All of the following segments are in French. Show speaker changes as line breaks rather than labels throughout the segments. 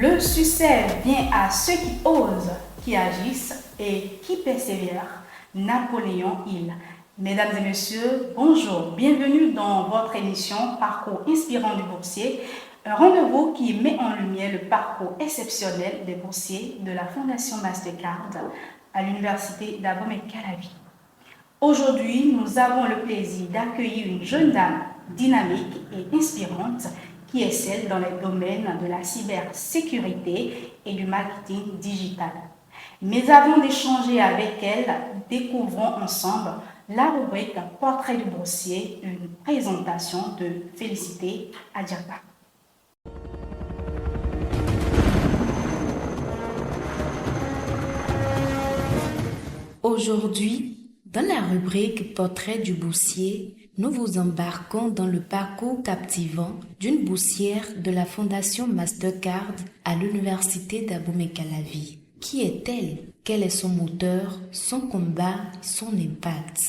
Le succès vient à ceux qui osent, qui agissent et qui persévèrent. Napoléon Hill. Mesdames et messieurs, bonjour. Bienvenue dans votre émission Parcours inspirant du boursier, un rendez-vous qui met en lumière le parcours exceptionnel des boursiers de la Fondation Mastercard à l'Université d'Abomey-Calavi. Aujourd'hui, nous avons le plaisir d'accueillir une jeune dame dynamique et inspirante qui excelle dans les domaines de la cybersécurité et du marketing digital. Mais avant d'échanger avec elle, découvrons ensemble la rubrique Portrait du boursier, une présentation de Félicité Adjapa.
Aujourd'hui, dans la rubrique Portrait du boursier, nous vous embarquons dans le parcours captivant d'une boursière de la Fondation Mastercard à l'Université d'Abomey-Calavi. Qui est-elle? Quel est son moteur, son combat, son impact?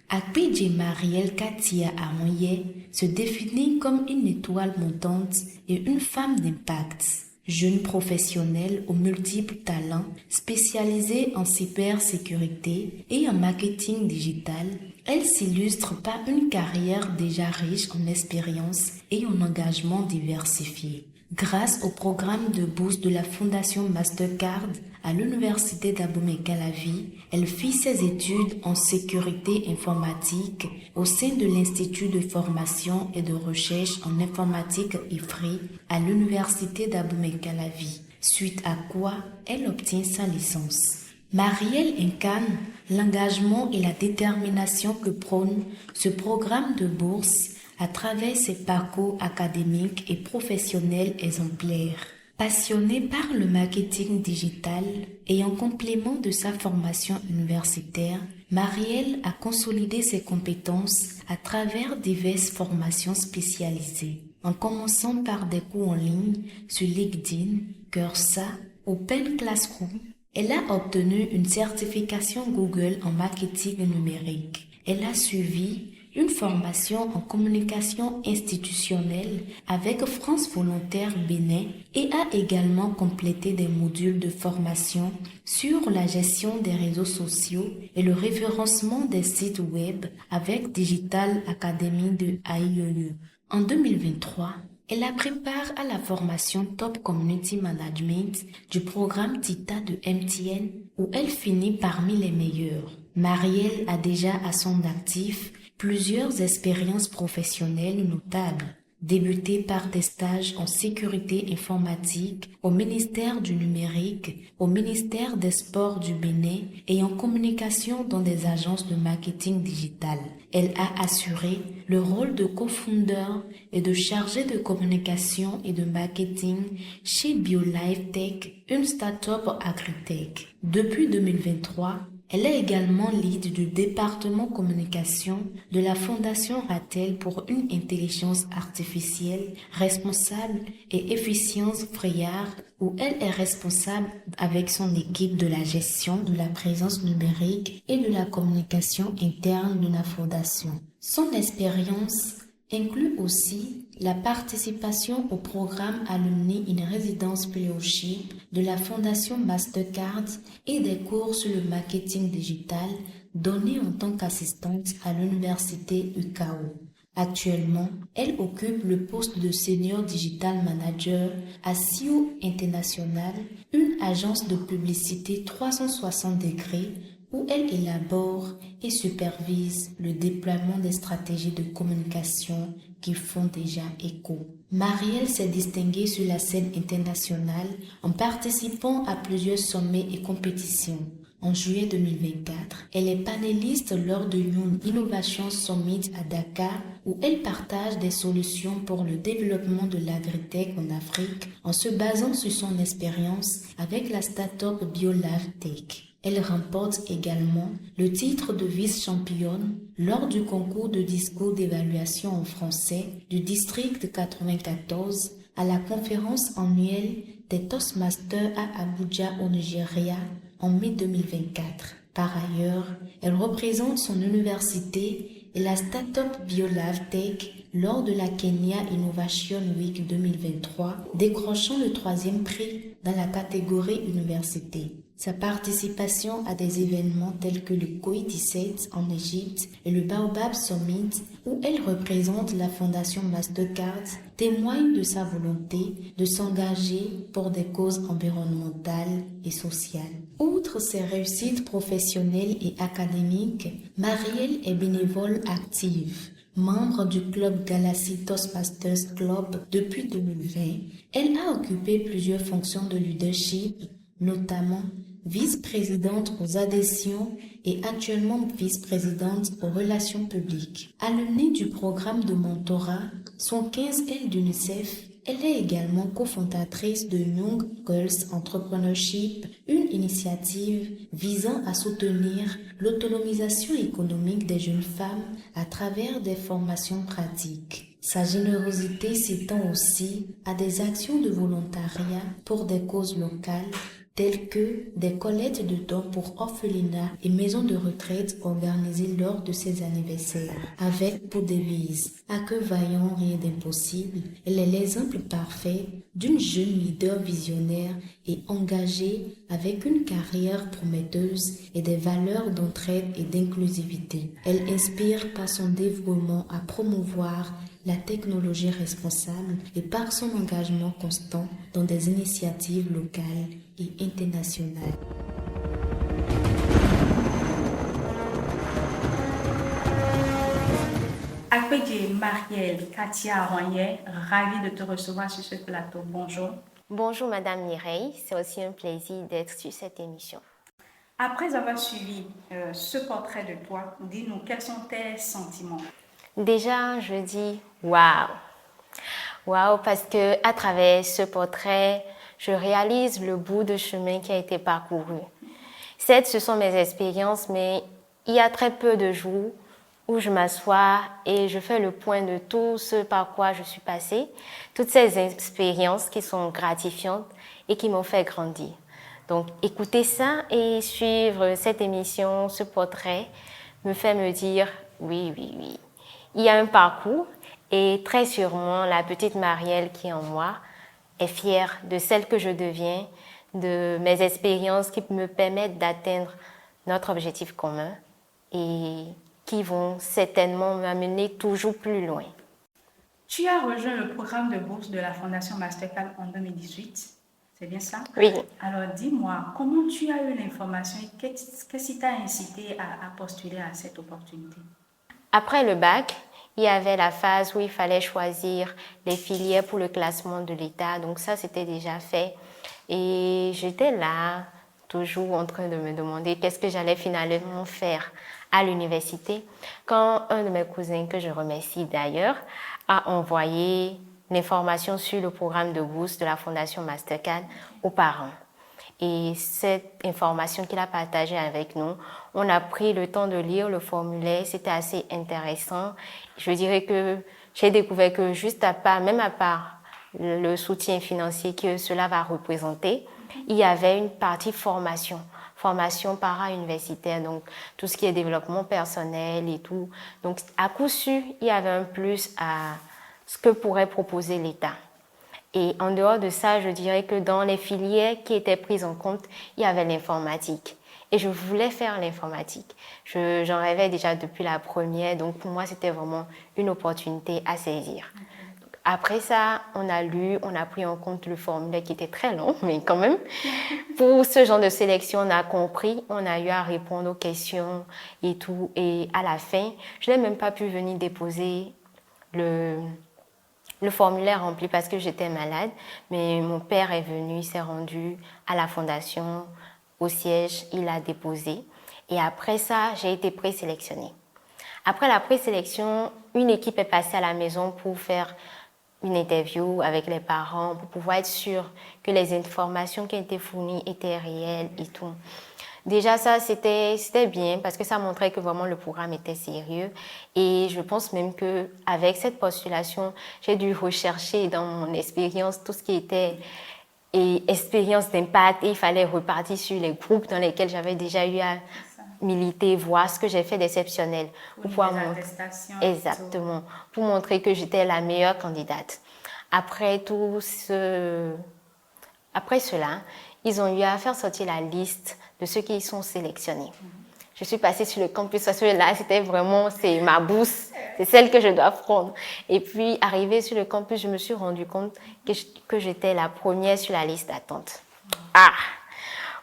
Akpidje Marielle Katia Amoye se définit comme une étoile montante et une femme d'impact. Jeune professionnelle aux multiples talents, spécialisée en cybersécurité et en marketing digital, elle s'illustre par une carrière déjà riche en expérience et en engagement diversifié. Grâce au programme de bourse de la Fondation Mastercard à l'Université d'Abomey-Calavi, elle fit ses études en sécurité informatique au sein de l'Institut de formation et de recherche en informatique IFRI à l'Université d'Abomey-Calavi, suite à quoi elle obtient sa licence. Marielle incarne l'engagement et la détermination que prône ce programme de bourse à travers ses parcours académiques et professionnels exemplaires. Passionnée par le marketing digital et en complément de sa formation universitaire, Marielle a consolidé ses compétences à travers diverses formations spécialisées, en commençant par des cours en ligne sur LinkedIn, Cursa, Open Classroom. Elle a obtenu une certification Google en marketing numérique. Elle a suivi une formation en communication institutionnelle avec France Volontaire Bénin et a également complété des modules de formation sur la gestion des réseaux sociaux et le référencement des sites web avec Digital Academy de AIEU. En 2023, elle a pris part à la formation Top Community Management du programme TITA de MTN où elle finit parmi les meilleures. Marielle a déjà à son actif plusieurs expériences professionnelles notables, débutées par des stages en sécurité informatique au ministère du numérique, au ministère des sports du Bénin et en communication dans des agences de marketing digital. Elle a assuré le rôle de cofondeur et de chargée de communication et de marketing chez BioLife Tech, une start-up agritech. Depuis 2023, elle est également lead du département communication de la Fondation Ratel pour une intelligence artificielle responsable et efficience Freyard, où elle est responsable avec son équipe de la gestion de la présence numérique et de la communication interne de la Fondation. Son expérience inclut aussi la participation au programme Alumni in Residence Fellowship de la Fondation Mastercard et des cours sur le marketing digital donnés en tant qu'assistante à l'université UCAO. Actuellement, elle occupe le poste de Senior Digital Manager à SIO International, une agence de publicité 360 degrés où elle élabore et supervise le déploiement des stratégies de communication qui font déjà écho. Marielle s'est distinguée sur la scène internationale en participant à plusieurs sommets et compétitions. En juillet 2024, elle est panéliste lors de Young Innovation Summit à Dakar où elle partage des solutions pour le développement de l'agritech en Afrique en se basant sur son expérience avec la start-up BioLife Tech. Elle remporte également le titre de vice-championne lors du concours de discours d'évaluation en français du district 94 à la conférence annuelle des Toastmasters à Abuja au Nigeria en mai 2024. Par ailleurs, elle représente son université et la start-up BioLavTech lors de la Kenya Innovation Week 2023, décrochant le 3e prix dans la catégorie université. Sa participation à des événements tels que le COI17 en Égypte et le Baobab Summit, où elle représente la fondation Mastercard, témoigne de sa volonté de s'engager pour des causes environnementales et sociales. Outre ses réussites professionnelles et académiques, Marielle est bénévole active. Membre du club Galaxy Toastmasters Club depuis 2020, elle a occupé plusieurs fonctions de leadership, notamment vice-présidente aux adhésions et actuellement vice-présidente aux relations publiques. Alumnée du programme de mentorat Son 15L d'UNICEF, elle est également cofondatrice de Young Girls Entrepreneurship, une initiative visant à soutenir l'autonomisation économique des jeunes femmes à travers des formations pratiques. Sa générosité s'étend aussi à des actions de volontariat pour des causes locales, telles que des collectes de dons pour orphelinats et maisons de retraite organisées lors de ses anniversaires, avec pour devise « À que vaillant, rien d'impossible ». Elle est l'exemple parfait d'une jeune leader visionnaire et engagée avec une carrière prometteuse et des valeurs d'entraide et d'inclusivité. Elle inspire par son dévouement à promouvoir la technologie responsable et par son engagement constant dans des initiatives locales et internationales.
Akpedje Marielle Katia Royer, ravie de te recevoir sur ce plateau. Bonjour.
Bonjour Madame Mireille, c'est aussi un plaisir d'être sur cette émission.
Après avoir suivi ce portrait de toi, dis-nous quels sont tes sentiments?
Déjà, je dis waouh! Waouh, parce que à travers ce portrait, je réalise le bout de chemin qui a été parcouru. Certes, ce sont mes expériences, mais il y a très peu de jours où je m'assois et je fais le point de tout ce par quoi je suis passée, toutes ces expériences qui sont gratifiantes et qui m'ont fait grandir. Donc, écouter ça et suivre cette émission, ce portrait, me fait me dire oui, il y a un parcours et très sûrement la petite Marielle qui est en moi est fière de celle que je deviens, de mes expériences qui me permettent d'atteindre notre objectif commun et qui vont certainement m'amener toujours plus loin.
Tu as rejoint le programme de bourse de la Fondation Mastercard en 2018, c'est bien ça?
Oui.
Alors dis-moi, comment tu as eu l'information et qu'est-ce qui t'a incité à postuler à cette opportunité?
Après le bac, il y avait la phase où il fallait choisir les filières pour le classement de l'État. Donc ça, c'était déjà fait. Et j'étais là, toujours en train de me demander qu'est-ce que j'allais finalement faire à l'université, quand un de mes cousins, que je remercie d'ailleurs, a envoyé l'information sur le programme de bourse de la Fondation Mastercard aux parents. Et cette information qu'il a partagée avec nous, on a pris le temps de lire le formulaire, c'était assez intéressant. Je dirais que j'ai découvert que juste à part le soutien financier que cela va représenter, il y avait une partie formation para-universitaire, donc tout ce qui est développement personnel et tout. Donc à coup sûr, il y avait un plus à ce que pourrait proposer l'État. Et en dehors de ça, je dirais que dans les filières qui étaient prises en compte, il y avait l'informatique. Et je voulais faire l'informatique. J'en rêvais déjà depuis la première, donc pour moi, c'était vraiment une opportunité à saisir. Donc, après ça, on a lu, on a pris en compte le formulaire qui était très long, mais quand même. Pour ce genre de sélection, on a compris, on a eu à répondre aux questions et tout. Et à la fin, je n'ai même pas pu venir déposer le formulaire rempli parce que j'étais malade, mais mon père est venu, il s'est rendu à la fondation, au siège, il a déposé. Et après ça, j'ai été présélectionnée. Après la présélection, une équipe est passée à la maison pour faire une interview avec les parents, pour pouvoir être sûr que les informations qui ont été fournies étaient réelles et tout. Déjà, ça, c'était bien parce que ça montrait que vraiment le programme était sérieux. Et je pense même qu'avec cette postulation, j'ai dû rechercher dans mon expérience tout ce qui était expérience d'impact. Et il fallait repartir sur les groupes dans lesquels j'avais déjà eu à militer, voir ce que j'ai fait d'exceptionnel.
Pour pouvoir montrer.
Exactement. Pour montrer que j'étais la meilleure candidate. Après cela, ils ont eu à faire sortir la liste de ceux qui sont sélectionnés. Je suis passée sur le campus parce que là, c'était vraiment, c'est ma bourse, c'est celle que je dois prendre. Et puis, arrivée sur le campus, je me suis rendu compte que j'étais la première sur la liste d'attente. Ah!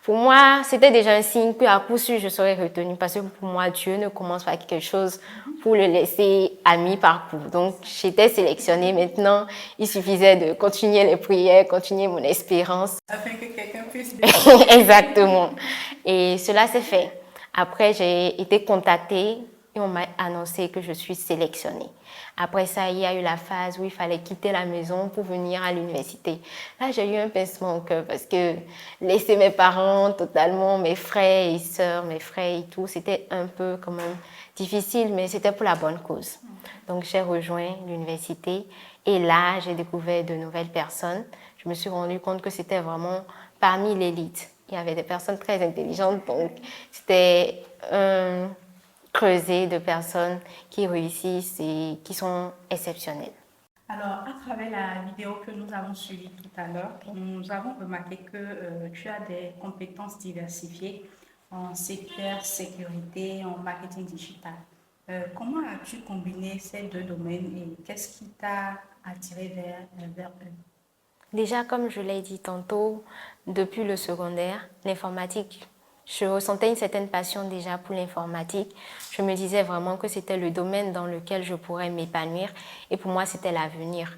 Pour moi, c'était déjà un signe qu'à coup sûr, je serais retenue parce que pour moi, Dieu ne commence pas quelque chose pour le laisser à mi-parcours. Donc, j'étais sélectionnée. Maintenant, il suffisait de continuer les prières, continuer mon espérance.
Afin que quelqu'un puisse...
Exactement. Et cela s'est fait. Après, j'ai été contactée et on m'a annoncé que je suis sélectionnée. Après ça, il y a eu la phase où il fallait quitter la maison pour venir à l'université. Là, j'ai eu un pincement au cœur parce que laisser mes parents totalement, mes frères et sœurs, mes frères et tout, c'était un peu quand même difficile, mais c'était pour la bonne cause. Donc, j'ai rejoint l'université et là, j'ai découvert de nouvelles personnes. Je me suis rendu compte que c'était vraiment parmi l'élite. Il y avait des personnes très intelligentes, donc c'était un creuset de personnes qui réussissent et qui sont exceptionnelles.
Alors, à travers la vidéo que nous avons suivie tout à l'heure, nous avons remarqué que tu as des compétences diversifiées en cybersécurité, en marketing digital. Comment as-tu combiné ces deux domaines et qu'est-ce qui t'a attiré vers eux?
Déjà, comme je l'ai dit tantôt, depuis le secondaire, l'informatique, je ressentais une certaine passion déjà pour l'informatique. Je me disais vraiment que c'était le domaine dans lequel je pourrais m'épanouir et pour moi, c'était l'avenir,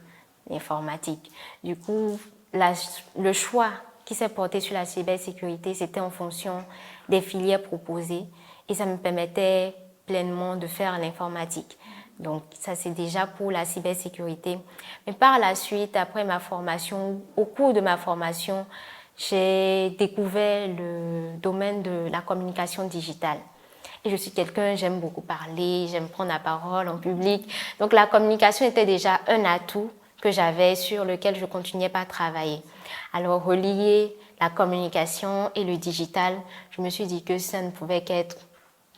l'informatique. Du coup, le choix qui s'est porté sur la cybersécurité, c'était en fonction des filières proposées et ça me permettait pleinement de faire l'informatique. Donc, ça, c'est déjà pour la cybersécurité. Mais par la suite, après ma formation, au cours de ma formation, j'ai découvert le domaine de la communication digitale. Et je suis quelqu'un, j'aime beaucoup parler, j'aime prendre la parole en public. Donc, la communication était déjà un atout que j'avais sur lequel je continuais pas à travailler. Alors, relier la communication et le digital, je me suis dit que ça ne pouvait qu'être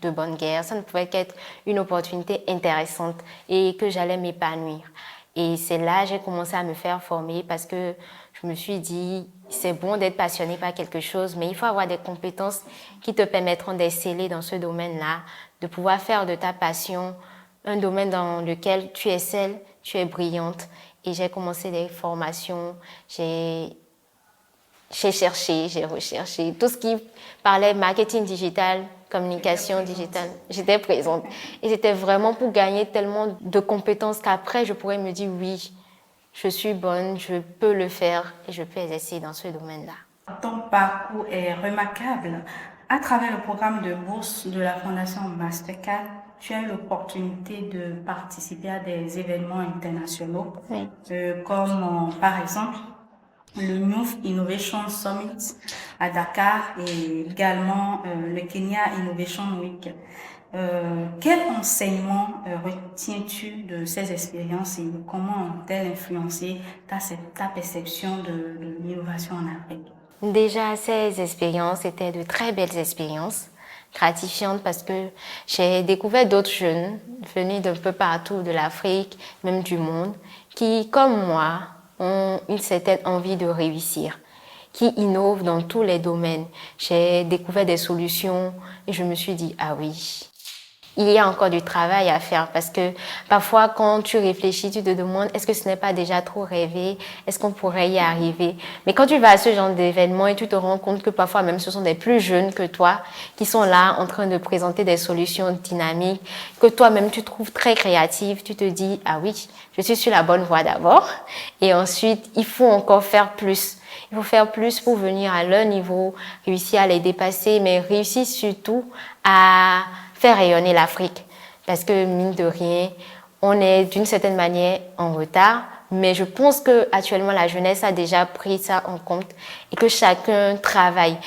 de bonne guerre, ça ne pouvait qu'être une opportunité intéressante et que j'allais m'épanouir. Et c'est là que j'ai commencé à me faire former parce que je me suis dit, c'est bon d'être passionné par quelque chose, mais il faut avoir des compétences qui te permettront d'exceller dans ce domaine-là, de pouvoir faire de ta passion un domaine dans lequel tu excelles, tu es brillante. Et j'ai commencé des formations, j'ai cherché, j'ai recherché tout ce qui parlait marketing digital, communication digitale. J'étais présente. Et c'était vraiment pour gagner tellement de compétences qu'après, je pourrais me dire oui, je suis bonne, je peux le faire et je peux exercer dans ce domaine-là.
Ton parcours est remarquable. À travers le programme de bourse de la Fondation Mastercard, tu as eu l'opportunité de participer à des événements internationaux,
Oui.
comme par exemple le Youth Innovation Summit à Dakar et également le Kenya Innovation Week. Quel enseignement retiens-tu de ces expériences et comment ont-elles influencé ta perception de l'innovation en Afrique?
Déjà, ces expériences étaient de très belles expériences, gratifiantes parce que j'ai découvert d'autres jeunes venus d'un peu partout de l'Afrique, même du monde, qui, comme moi, ont une certaine envie de réussir, qui innovent dans tous les domaines. J'ai découvert des solutions et je me suis dit, ah oui, il y a encore du travail à faire parce que parfois quand tu réfléchis, tu te demandes est-ce que ce n'est pas déjà trop rêvé, est-ce qu'on pourrait y arriver? Mais quand tu vas à ce genre d'événement et tu te rends compte que parfois même ce sont des plus jeunes que toi qui sont là en train de présenter des solutions dynamiques, que toi-même tu trouves très créative, tu te dis ah oui, je suis sur la bonne voie d'abord et ensuite il faut encore faire plus. Il faut faire plus pour venir à leur niveau, réussir à les dépasser, mais réussir surtout à faire rayonner l'Afrique. Parce que, mine de rien, on est d'une certaine manière en retard, mais je pense que actuellement la jeunesse a déjà pris ça en compte et que chacun travaille.